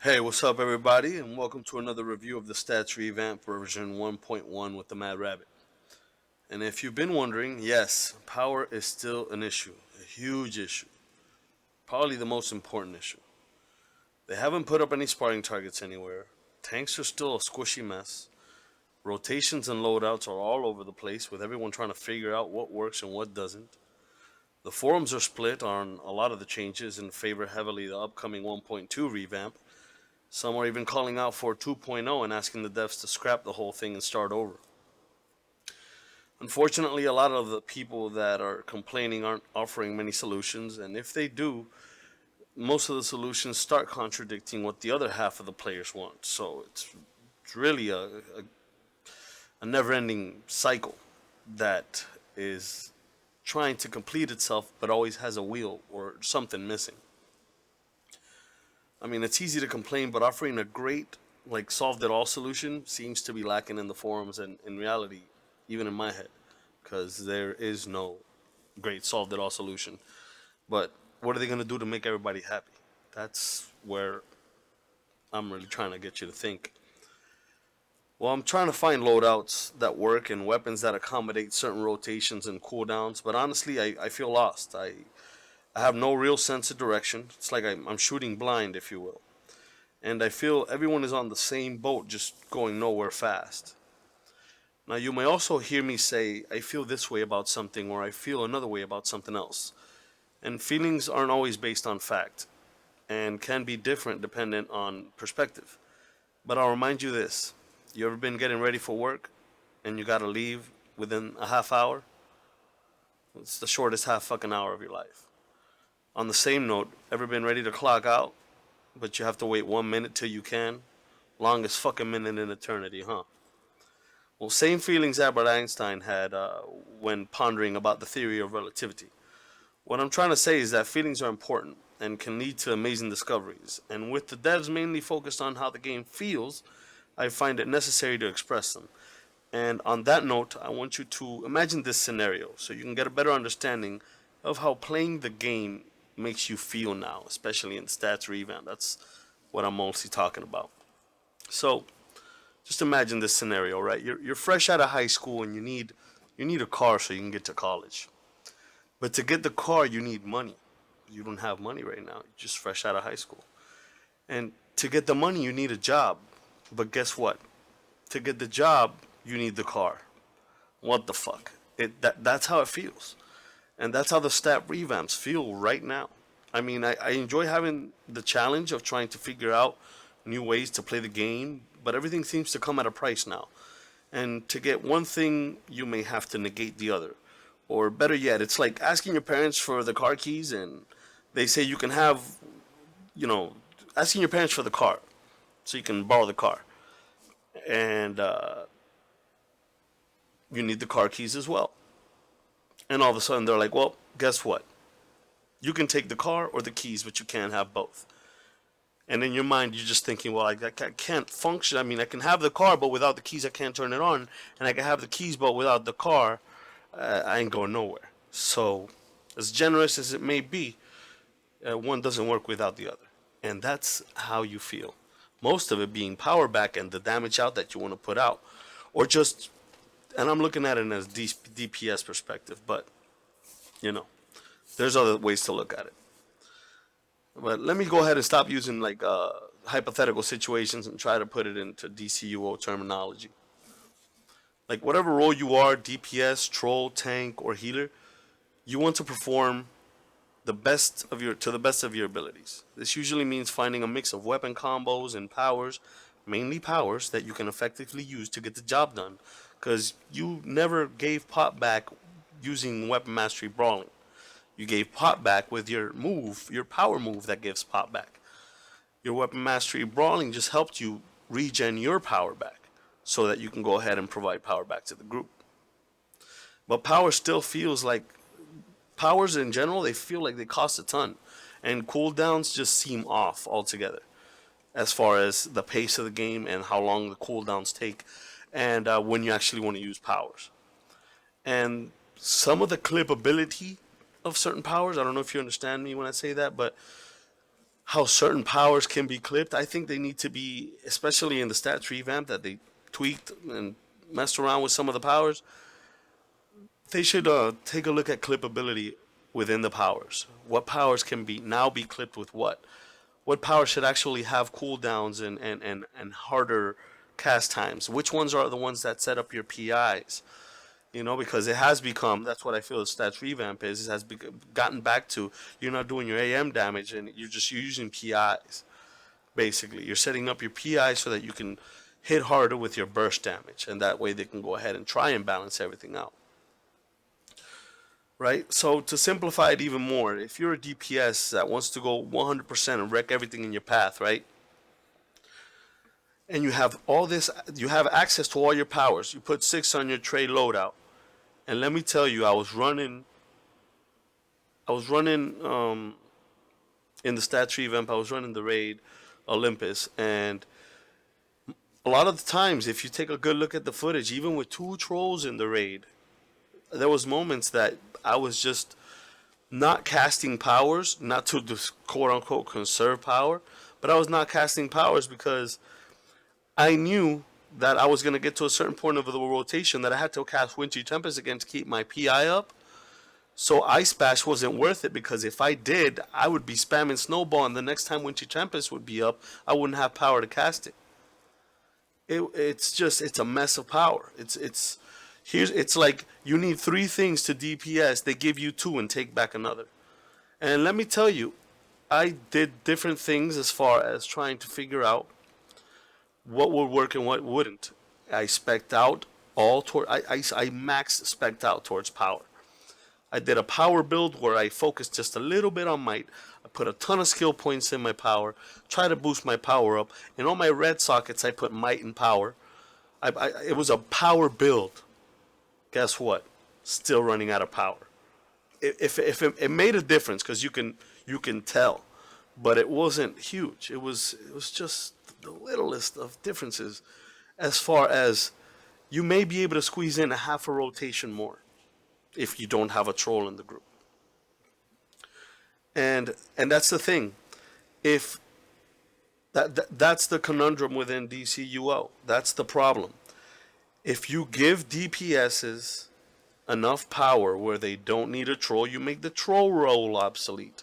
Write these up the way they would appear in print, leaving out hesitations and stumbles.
Hey, what's up, everybody, and welcome to another review of the Stats Revamp version 1.1 with the MadRabbit. And if you've been wondering, yes, power is still an issue, a huge issue, probably the most important issue. They haven't put up any sparring targets anywhere. Tanks are still a squishy mess. Rotations and loadouts are all over the place, with everyone trying to figure out what works and what doesn't. The forums are split on a lot of the changes and favor heavily the upcoming 1.2 revamp. Some are even calling out for 2.0 and asking the devs to scrap the whole thing and start over. Unfortunately, a lot of the people that are complaining aren't offering many solutions, and if they do, most of the solutions start contradicting what the other half of the players want. So it's really a never ending cycle that is trying to complete itself but always has a wheel or something missing. I mean, it's easy to complain, but offering a great, like, solved it all solution seems to be lacking in the forums and in reality, even in my head, because there is no great solved it all solution. But what are they going to do to make everybody happy? That's where I'm really trying to get you to think. Well, I'm trying to find loadouts that work and weapons that accommodate certain rotations and cooldowns, but honestly, I feel lost. I have no real sense of direction. It's like I'm shooting blind, if you will. And I feel everyone is on the same boat, just going nowhere fast. Now, you may also hear me say, I feel this way about something, or I feel another way about something else. And feelings aren't always based on fact, and can be different dependent on perspective. But I'll remind you this: you ever been getting ready for work, and you gotta leave within a half hour? It's the shortest half fucking hour of your life. On the same note, ever been ready to clock out, but you have to wait 1 minute till you can? Longest fucking minute in eternity, huh? Well, same feelings Albert Einstein had when pondering about the theory of relativity. What I'm trying to say is that feelings are important and can lead to amazing discoveries. And with the devs mainly focused on how the game feels, I find it necessary to express them. And on that note, I want you to imagine this scenario so you can get a better understanding of how playing the game makes you feel now, especially in Stats Revamp. That's what I'm mostly talking about. So, just imagine this scenario, right? You're fresh out of high school and you need a car so you can get to college. But to get the car, you need money. You don't have money right now. You're just fresh out of high school. And to get the money, you need a job. But guess what? To get the job, you need the car. What the fuck? That's how it feels. And that's how the stat revamps feel right now. I mean, I enjoy having the challenge of trying to figure out new ways to play the game, but everything seems to come at a price now. And to get one thing, you may have to negate the other. Or better yet, it's like asking your parents for the car keys and they say you can have, you know, asking your parents for the car so you can borrow the car. And you need the car keys as well. And all of a sudden they're like, well, guess what? You can take the car or the keys, but you can't have both. And in your mind, you're just thinking, well, I can't function. I mean, I can have the car, but without the keys, I can't turn it on. And I can have the keys, but without the car, I ain't going nowhere. So, as generous as it may be, one doesn't work without the other. And that's how you feel. Most of it being power back and the damage out that you want to put out. Or just, and I'm looking at it as DPS perspective, but, you know, there's other ways to look at it. But let me go ahead and stop using like hypothetical situations and try to put it into DCUO terminology. Like whatever role you are, DPS, troll, tank, or healer, you want to perform the best of your abilities. This usually means finding a mix of weapon combos and powers, mainly powers that you can effectively use to get the job done. Because you never gave pop back using weapon mastery brawling. You gave pop back with your move, your power move that gives pop back. Your weapon mastery brawling just helped you regen your power back so that you can go ahead and provide power back to the group. But power still feels like powers in general, they feel like they cost a ton. And cooldowns just seem off altogether as far as the pace of the game and how long the cooldowns take and when you actually want to use powers. And some of the clippability of certain powers, I don't know if you understand me when I say that, but how certain powers can be clipped. I think they need to be, especially in the Stats Revamp that they tweaked and messed around with some of the powers. They should take a look at clippability within the powers. What powers can be clipped with what? What powers should actually have cooldowns and harder cast times? Which ones are the ones that set up your PIs? You know, because it has become, that's what I feel the Stats Revamp is, it has gotten back to you're not doing your AM damage and you're just using PIs. Basically, you're setting up your PIs so that you can hit harder with your burst damage, and that way they can go ahead and try and balance everything out. Right? So to simplify it even more, if you're a DPS that wants to go 100% and wreck everything in your path, right? And you have all this, you have access to all your powers. You put 6 on your trade loadout, and let me tell you, I was running in the Stats Revamp. I was running the raid Olympus, and a lot of the times, if you take a good look at the footage, even with 2 trolls in the raid, there was moments that I was just not casting powers, not to quote unquote conserve power, but I was not casting powers because I knew that I was going to get to a certain point of the rotation that I had to cast Wintry Tempest again to keep my PI up. So Ice Bash wasn't worth it, because if I did, I would be spamming Snowball, and the next time Wintry Tempest would be up, I wouldn't have power to cast it. It's a mess of power. It's like you need 3 things to DPS. They give you 2 and take back another. And let me tell you, I did different things as far as trying to figure out what would work and what wouldn't. I spec'd out all toward. I maxed spec'd out towards power. I did a power build where I focused just a little bit on might. I put a ton of skill points in my power, try to boost my power up. In all my red sockets, I put might and power. It was a power build. Guess what? Still running out of power. If it made a difference, because you can tell, but it wasn't huge. It was just the littlest of differences, as far as you may be able to squeeze in a half a rotation more if you don't have a troll in the group. And that's the thing. If that's the conundrum within DCUO. That's the problem. If you give DPSs enough power where they don't need a troll, you make the troll role obsolete.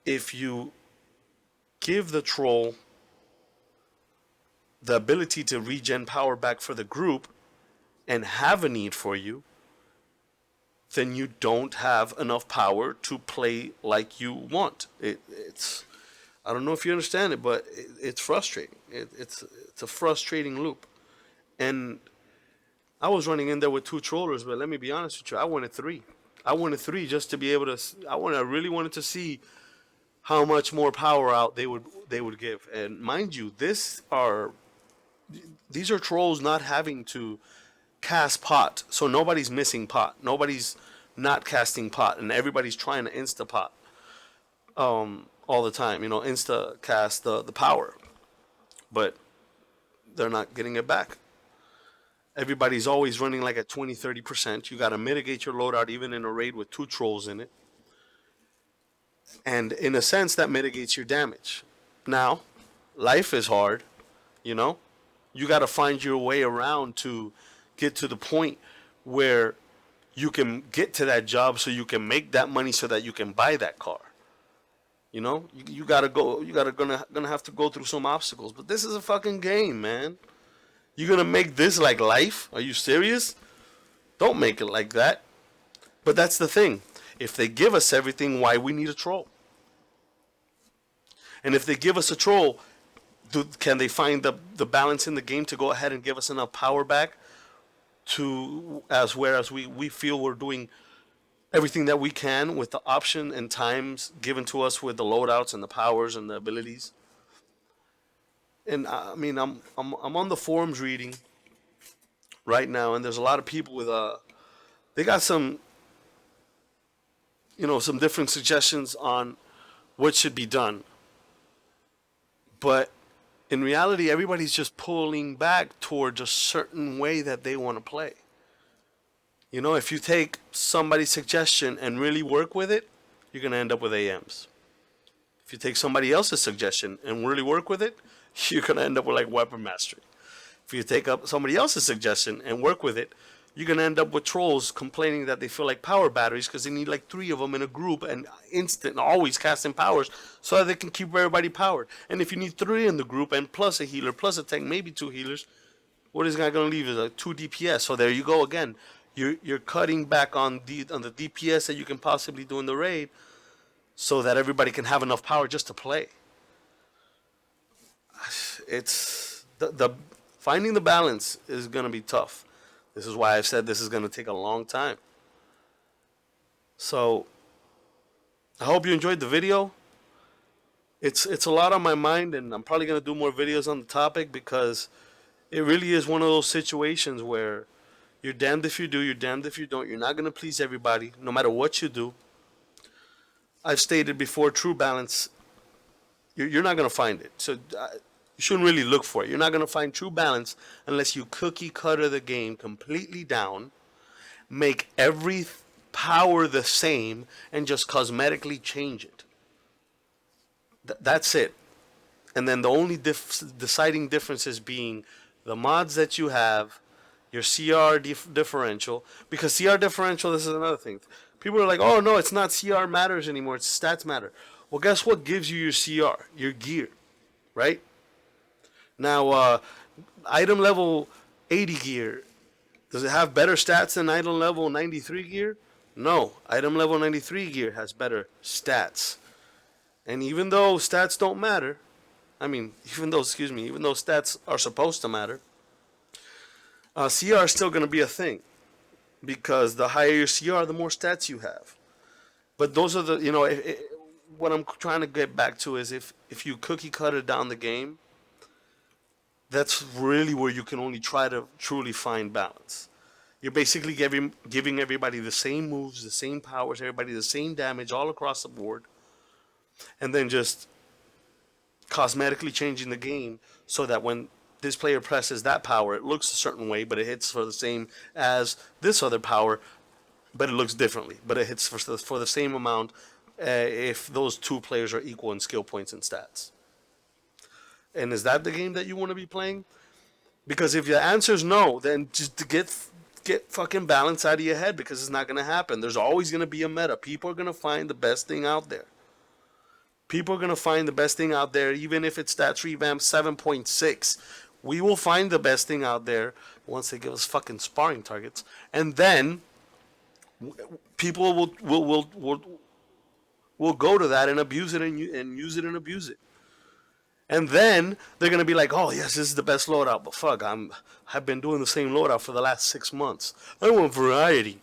If you give the troll the ability to regen power back for the group and have a need for you, then you don't have enough power to play like you want. It's I don't know if you understand it, but it's frustrating. It's a frustrating loop. And I was running in there with 2 trollers, but let me be honest with you, I wanted 3. I wanted 3 just to be able to. I really wanted to see how much more power out they would give. And mind you, these are trolls not having to cast pot, so nobody's missing pot. Nobody's not casting pot, and everybody's trying to insta pot all the time. You know, insta cast the power, but they're not getting it back. Everybody's always running like at 20-30%. You got to mitigate your loadout even in a raid with 2 trolls in it. And in a sense, that mitigates your damage. Now, life is hard, you know? You got to find your way around to get to the point where you can get to that job so you can make that money so that you can buy that car. You know? You got to go, gonna have to go through some obstacles. But this is a fucking game, man. You're going to make this like life? Are you serious? Don't make it like that. But that's the thing. If they give us everything, why we need a troll? And if they give us a troll, can they find the balance in the game to go ahead and give us enough power back whereas we feel we're doing everything that we can with the option and times given to us with the loadouts and the powers and the abilities? And I mean, I'm on the forums reading right now, and there's a lot of people with they got some some different suggestions on what should be done. But in reality, everybody's just pulling back towards a certain way that they want to play. You know, if you take somebody's suggestion and really work with it, you're going to end up with AMs. If you take somebody else's suggestion and really work with it, you're gonna end up with like weapon mastery. If you take up somebody else's suggestion and work with it, you're gonna end up with trolls complaining that they feel like power batteries because they need like 3 of them in a group and instant, always casting powers so that they can keep everybody powered. And if you need 3 in the group and plus a healer, plus a tank, maybe 2 healers, what is gonna leave is like 2 DPS. So there you go again. You're cutting back on the DPS that you can possibly do in the raid, so that everybody can have enough power just to play. It's the finding the balance is gonna be tough. This is why I've said this is gonna take a long time. So I hope you enjoyed the video. It's a lot on my mind, and I'm probably gonna do more videos on the topic because it really is one of those situations where you're damned if you do, you're damned if you don't. You're not gonna please everybody, no matter what you do. I've stated before, true balance, you're not going to find it. So you shouldn't really look for it. You're not going to find true balance unless you cookie cutter the game completely down, make every power the same, and just cosmetically change it. That's it. And then the only deciding differences being the mods that you have, your CR differential. Because CR differential, this is another thing. People are like, oh no, it's not CR matters anymore, it's stats matter. Well, guess what gives you your CR? Your gear, right? Now, item level 80 gear, does it have better stats than item level 93 gear? No, item level 93 gear has better stats. And even though stats don't matter, even though stats are supposed to matter, CR is still going to be a thing. Because the higher your CR, the more stats you have. But those are the, what I'm trying to get back to is if you cookie cutter down the game, that's really where you can only try to truly find balance. You're basically giving everybody the same moves, the same powers, everybody the same damage all across the board, and then just cosmetically changing the game so that when this player presses that power, it looks a certain way, but it hits for the same as this other power, but it looks differently. But it hits for the same amount if those 2 players are equal in skill points and stats. And is that the game that you want to be playing? Because if the answer is no, then just get fucking balance out of your head, because it's not going to happen. There's always going to be a meta. People are going to find the best thing out there. People are going to find the best thing out there, even if it's Stats Revamp 7.6. We will find the best thing out there once they give us fucking sparring targets, and then people will go to that and abuse it and use it and abuse it, and then they're gonna be like, oh yes, this is the best loadout, but fuck, I've been doing the same loadout for the last 6 months. I want variety,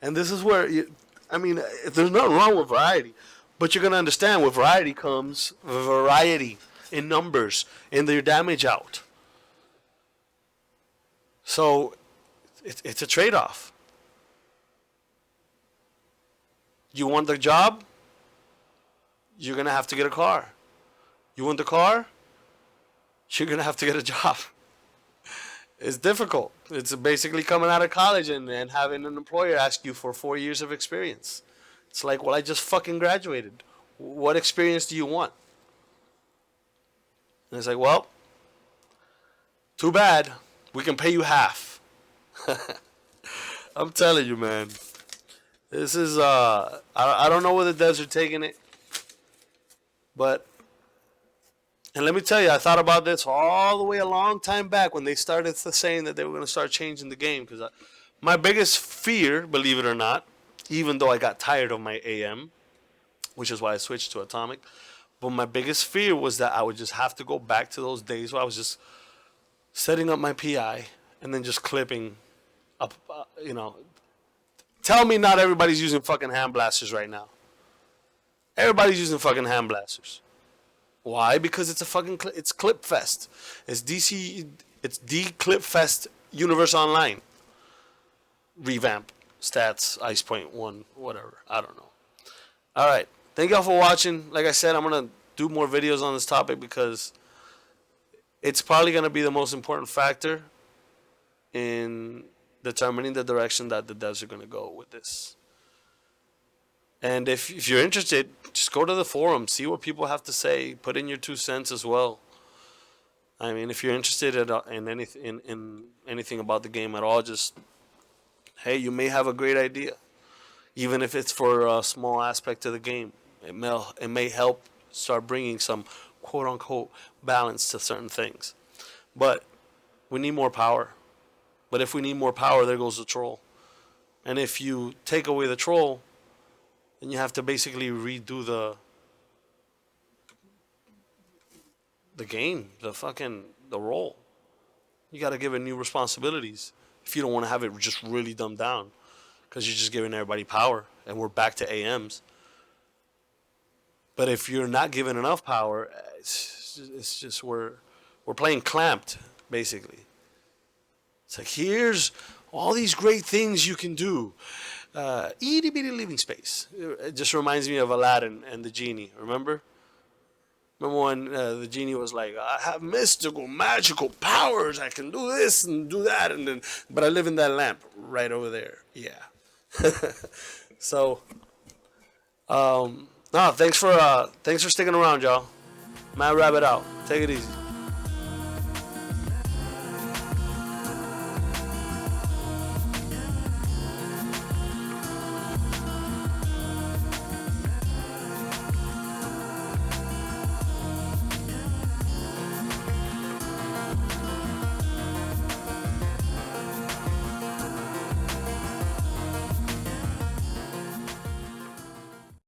and this is where there's nothing wrong with variety, but you're gonna understand with variety comes variety in numbers and their damage out. So it's a trade-off. You want the job? You're going to have to get a car. You want the car? You're going to have to get a job. It's difficult. It's basically coming out of college and having an employer ask you for 4 years of experience. It's like, well, I just fucking graduated. What experience do you want? And it's like, well, too bad. We can pay you half. I'm telling you, man. This is, I don't know where the devs are taking it. But, and let me tell you, I thought about this all the way a long time back when they started saying that they were going to start changing the game. Because my biggest fear, believe it or not, even though I got tired of my AM, which is why I switched to Atomic, but my biggest fear was that I would just have to go back to those days where I was just setting up my PI and then just clipping up, Tell me not everybody's using fucking hand blasters right now. Everybody's using fucking hand blasters. Why? Because it's it's Clip Fest. It's Clip Fest Universe Online. Revamp, Stats, Ice Point 1, whatever. I don't know. Alright. Thank y'all for watching. Like I said, I'm going to do more videos on this topic because it's probably going to be the most important factor in determining the direction that the devs are going to go with this. And if you're interested, just go to the forum, see what people have to say, put in your 2 cents as well. I mean, if you're interested in anything about the game at all, just hey, you may have a great idea, even if it's for a small aspect of the game. It may help start bringing some quote unquote balance to certain things. But we need more power. But if we need more power, there goes the troll. And if you take away the troll, then you have to basically redo the game, the role. You got to give it new responsibilities if you don't want to have it just really dumbed down, because you're just giving everybody power, and we're back to AMs. But if you're not giving enough power, it's just we're playing clamped, basically. It's like, here's all these great things you can do. Itty bitty living space. It just reminds me of Aladdin and the genie. Remember when the genie was like, I have mystical, magical powers. I can do this and do that, but I live in that lamp right over there. Yeah. So, no, thanks for sticking around, y'all. MadRabbit out. Take it easy.